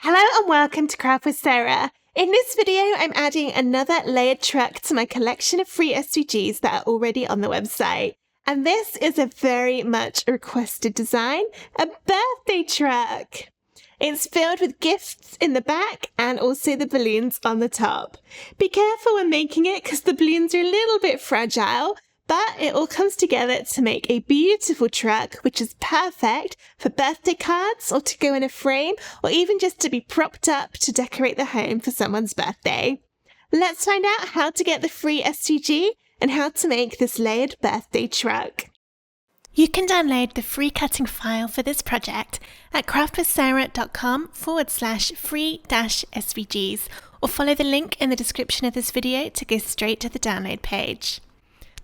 Hello and welcome to Craft with Sarah. In this video, I'm adding another layered truck to my collection of free SVGs that are already on the website. And this is a very much requested design, a birthday truck. It's filled with gifts in the back and also the balloons on the top. Be careful when making it because the balloons are a little bit fragile, but it all comes together to make a beautiful truck, which is perfect for birthday cards or to go in a frame or even just to be propped up to decorate the home for someone's birthday. Let's find out how to get the free SVG and how to make this layered birthday truck. You can download the free cutting file for this project at craftwithsarah.com/free-SVGs or follow the link in the description of this video to go straight to the download page.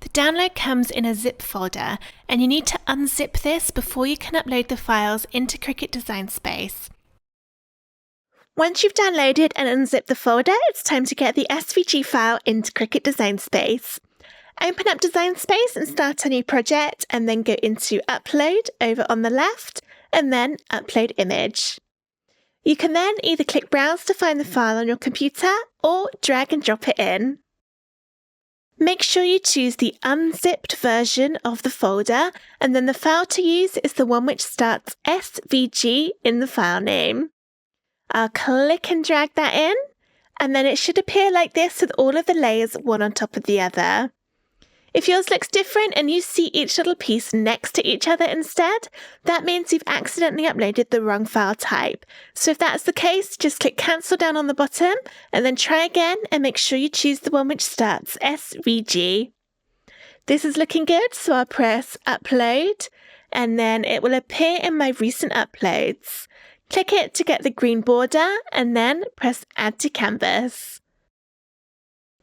The download comes in a zip folder and you need to unzip this before you can upload the files into Cricut Design Space. Once you've downloaded and unzipped the folder, it's time to get the SVG file into Cricut Design Space. Open up Design Space and start a new project and then go into Upload over on the left and then Upload Image. You can then either click Browse to find the file on your computer or drag and drop it in. Make sure you choose the unzipped version of the folder, and then the file to use is the one which starts SVG in the file name. I'll click and drag that in, and then it should appear like this with all of the layers one on top of the other. If yours looks different and you see each little piece next to each other instead, that means you've accidentally uploaded the wrong file type. So if that's the case, just click cancel down on the bottom and then try again and make sure you choose the one which starts SVG. This is looking good, so I'll press upload and then it will appear in my recent uploads. Click it to get the green border and then press add to canvas.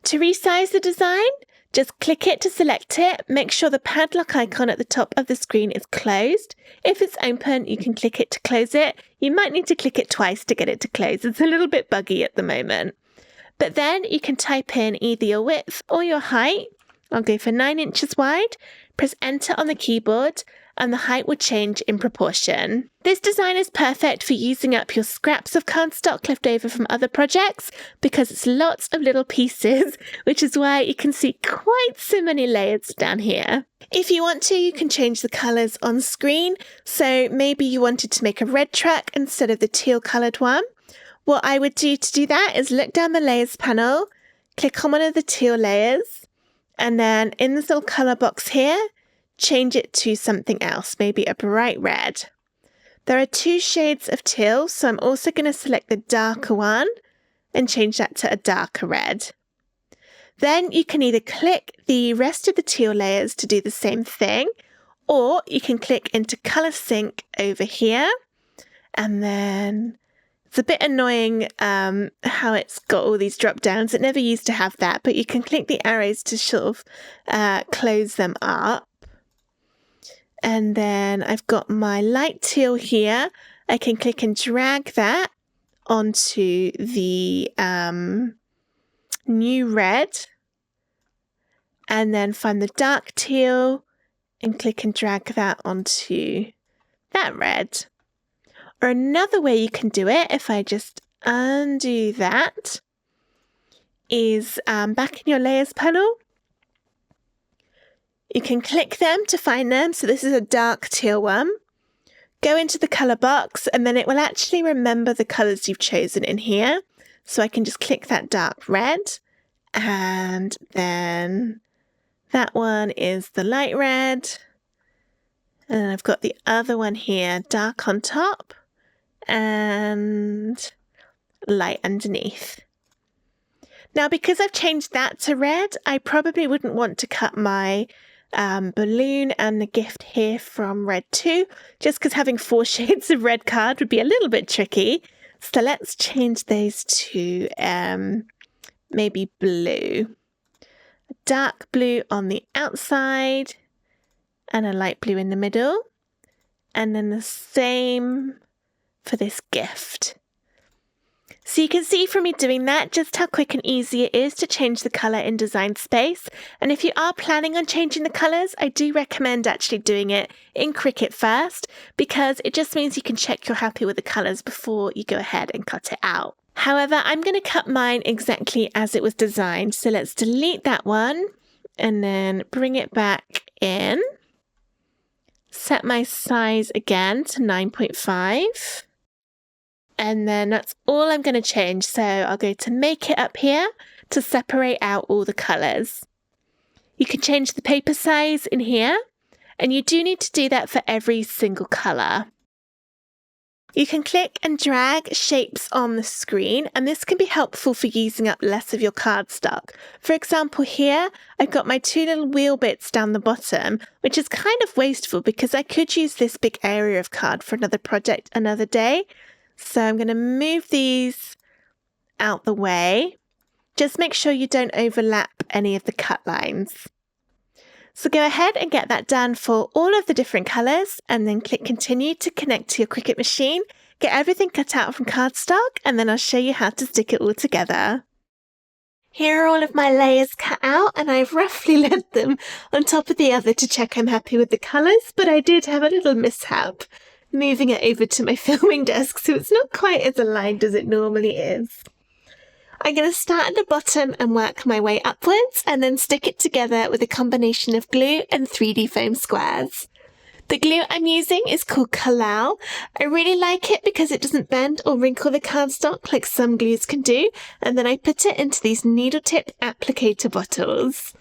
To resize the design, just click it to select it, make sure the padlock icon at the top of the screen is closed. If it's open, you can click it to close it. You might need to click it twice to get it to close. It's a little bit buggy at the moment. But then you can type in either your width or your height. I'll go for 9 inches wide, press enter on the keyboard, and the height will change in proportion. This design is perfect for using up your scraps of cardstock left over from other projects because it's lots of little pieces, which is why you can see quite so many layers down here. If you want to, you can change the colours on screen. So maybe you wanted to make a red truck instead of the teal coloured one. What I would do to do that is look down the layers panel, click on one of the teal layers, and then in this little colour box here, change it to something else, maybe a bright red. There are 2 shades of teal, so I'm also going to select the darker one and change that to a darker red. Then you can either click the rest of the teal layers to do the same thing, or you can click into Color Sync over here, and then it's a bit annoying how it's got all these drop downs. It never used to have that, but you can click the arrows to sort of close them up. And then I've got my light teal here. I can click and drag that onto the new red. And then find the dark teal and click and drag that onto that red. Or another way you can do it, if I just undo that, is back in your layers panel. You can click them to find them. So this is a dark teal one. Go into the colour box and then it will actually remember the colours you've chosen in here. So I can just click that dark red and then that one is the light red. And then I've got the other one here, dark on top and light underneath. Now, because I've changed that to red, I probably wouldn't want to cut my balloon and the gift here from red too, just because having 4 shades of red card would be a little bit tricky. So let's change those to maybe blue. A dark blue on the outside and a light blue in the middle. And then the same for this gift. So you can see from me doing that just how quick and easy it is to change the colour in Design Space. And if you are planning on changing the colours, I do recommend actually doing it in Cricut first, because it just means you can check you're happy with the colours before you go ahead and cut it out. However, I'm going to cut mine exactly as it was designed. So let's delete that one and then bring it back in. Set my size again to 9.5. And then that's all I'm going to change. So I'll go to Make It up here to separate out all the colours. You can change the paper size in here, and you do need to do that for every single colour. You can click and drag shapes on the screen, and this can be helpful for using up less of your cardstock. For example, here I've got my two little wheel bits down the bottom, which is kind of wasteful because I could use this big area of card for another project another day. So I'm going to move these out the way. Just make sure you don't overlap any of the cut lines. So go ahead and get that done for all of the different colours, and then click continue to connect to your Cricut machine. Get everything cut out from cardstock, and then I'll show you how to stick it all together. Here are all of my layers cut out, and I've roughly laid them on top of the other to check I'm happy with the colours, but I did have a little mishap moving it over to my filming desk, so it's not quite as aligned as it normally is. I'm going to start at the bottom and work my way upwards, and then stick it together with a combination of glue and 3D foam squares. The glue I'm using is called Collall. I really like it because it doesn't bend or wrinkle the cardstock like some glues can do, and then I put it into these needle tip applicator bottles.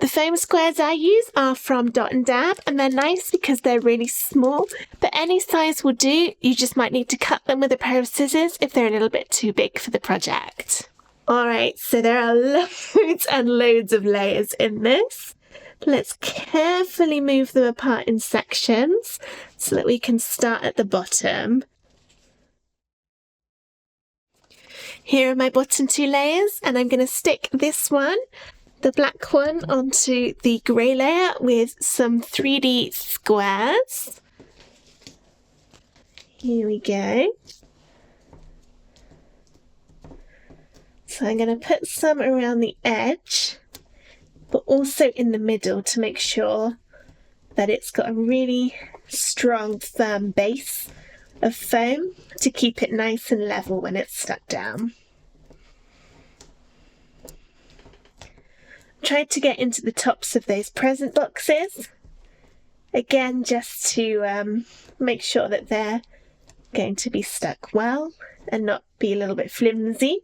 The foam squares I use are from Dot and Dab, and they're nice because they're really small, but any size will do. You just might need to cut them with a pair of scissors if they're a little bit too big for the project. Alright, so there are loads and loads of layers in this. Let's carefully move them apart in sections so that we can start at the bottom. Here are my bottom two layers, and I'm going to stick this one, the black one, onto the grey layer with some 3D squares. Here we go. So I'm going to put some around the edge, but also in the middle to make sure that it's got a really strong, firm base of foam to keep it nice and level when it's stuck down. Tried to get into the tops of those present boxes, again just to make sure that they're going to be stuck well and not be a little bit flimsy.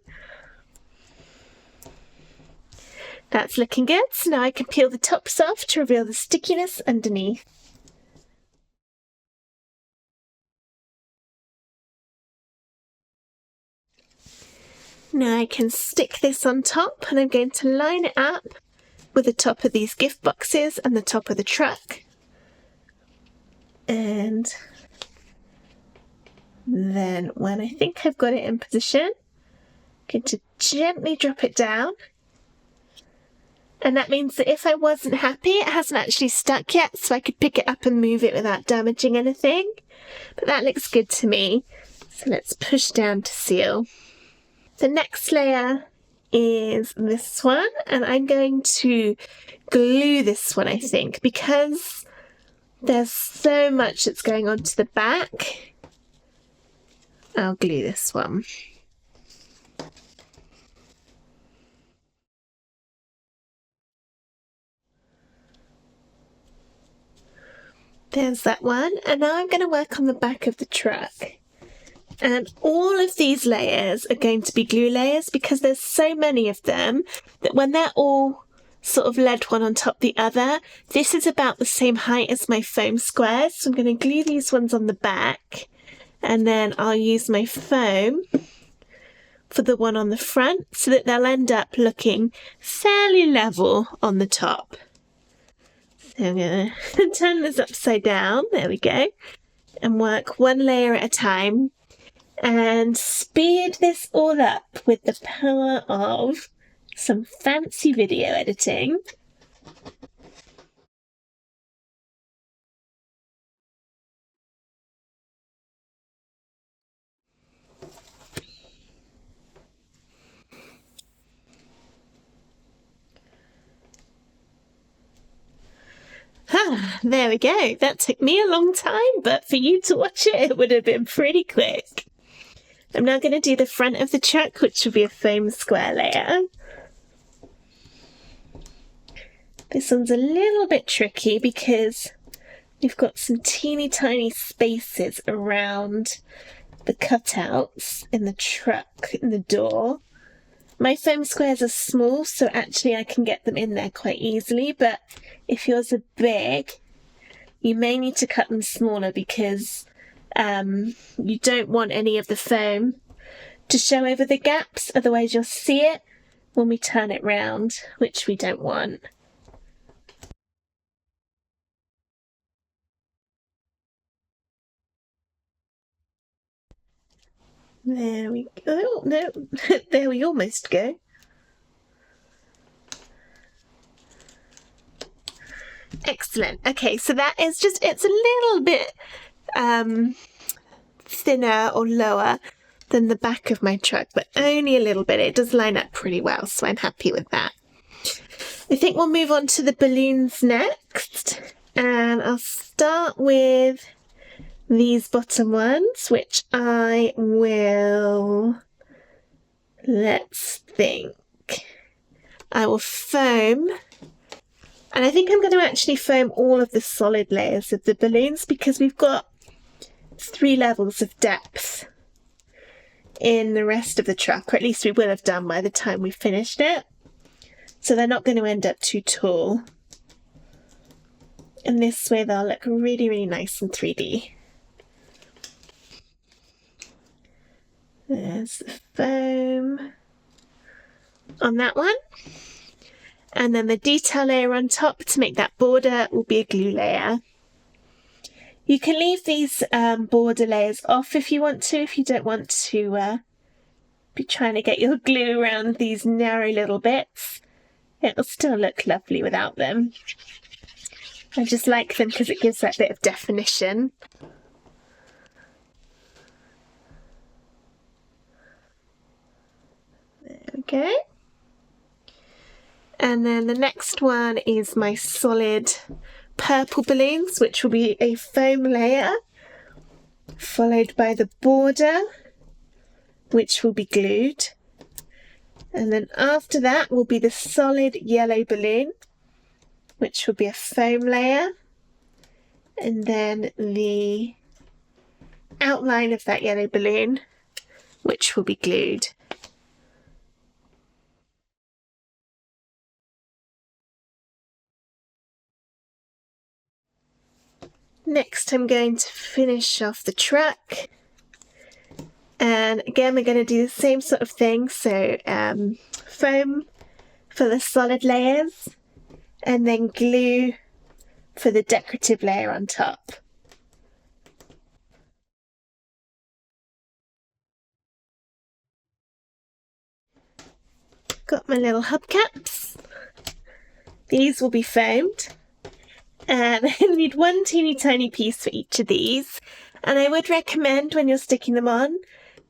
That's looking good, so now I can peel the tops off to reveal the stickiness underneath. Now I can stick this on top, and I'm going to line it up with the top of these gift boxes and the top of the truck. And then when I think I've got it in position, I'm going to gently drop it down. And that means that if I wasn't happy, it hasn't actually stuck yet, so I could pick it up and move it without damaging anything. But that looks good to me. So let's push down to seal. The next layer is this one, and I'm going to glue this one, I think, because there's so much that's going on to the back. I'll glue this one. There's that one, and now I'm going to work on the back of the truck. And all of these layers are going to be glue layers because there's so many of them that when they're all sort of laid one on top the other, this is about the same height as my foam squares. So I'm going to glue these ones on the back, and then I'll use my foam for the one on the front so that they'll end up looking fairly level on the top. So I'm going to turn this upside down, there we go, and work one layer at a time. And speed this all up with the power of some fancy video editing. There we go. That took me a long time, but for you to watch it, it would have been pretty quick. I'm now going to do the front of the truck, which will be a foam square layer. This one's a little bit tricky because we've got some teeny tiny spaces around the cutouts in the truck, in the door. My foam squares are small, so actually I can get them in there quite easily, but if yours are big, you may need to cut them smaller because you don't want any of the foam to show over the gaps, otherwise you'll see it when we turn it round, which we don't want. There we go. Oh, no, there we almost go. Excellent. Okay, so that is just, it's a little bit thinner or lower than the back of my truck, but only a little bit. It does line up pretty well, so I'm happy with that. I think we'll move on to the balloons next, and I'll start with these bottom ones, which I will, let's think, I will foam, and I think I'm going to actually foam all of the solid layers of the balloons because we've got 3 levels of depth in the rest of the truck, or at least we will have done by the time we finished it, so they're not going to end up too tall, and this way they'll look really, really nice in 3D. There's the foam on that one. And then the detail layer on top to make that border will be a glue layer. You can leave these border layers off if you want to, if you don't want to be trying to get your glue around these narrow little bits. It'll still look lovely without them. I just like them because it gives that bit of definition. Okay, and then the next one is my solid purple balloons, which will be a foam layer followed by the border, which will be glued, and then after that will be the solid yellow balloon, which will be a foam layer, and then the outline of that yellow balloon, which will be glued. Next I'm going to finish off the truck, and again we're going to do the same sort of thing, so foam for the solid layers and then glue for the decorative layer on top. Got my little hubcaps. These will be foamed. And I need one teeny tiny piece for each of these, and I would recommend when you're sticking them on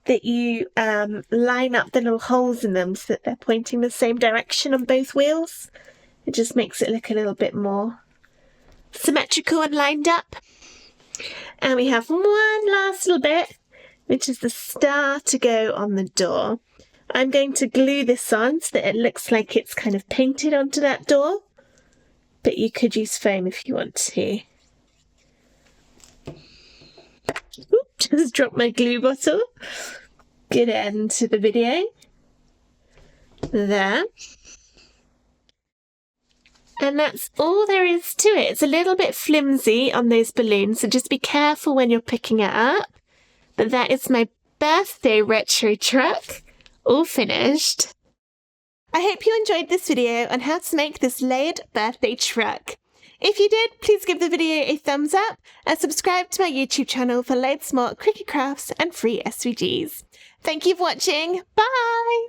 that you line up the little holes in them so that they're pointing the same direction on both wheels. It just makes it look a little bit more symmetrical and lined up. And we have one last little bit, which is the star to go on the door. I'm going to glue this on so that it looks like it's kind of painted onto that door. But you could use foam if you want to. Oop, just dropped my glue bottle. Good end to the video. There. And that's all there is to it. It's a little bit flimsy on those balloons, so just be careful when you're picking it up. But that is my birthday retro truck, all finished. I hope you enjoyed this video on how to make this layered birthday truck. If you did, please give the video a thumbs up and subscribe to my YouTube channel for loads more Cricut crafts and free SVGs. Thank you for watching. Bye!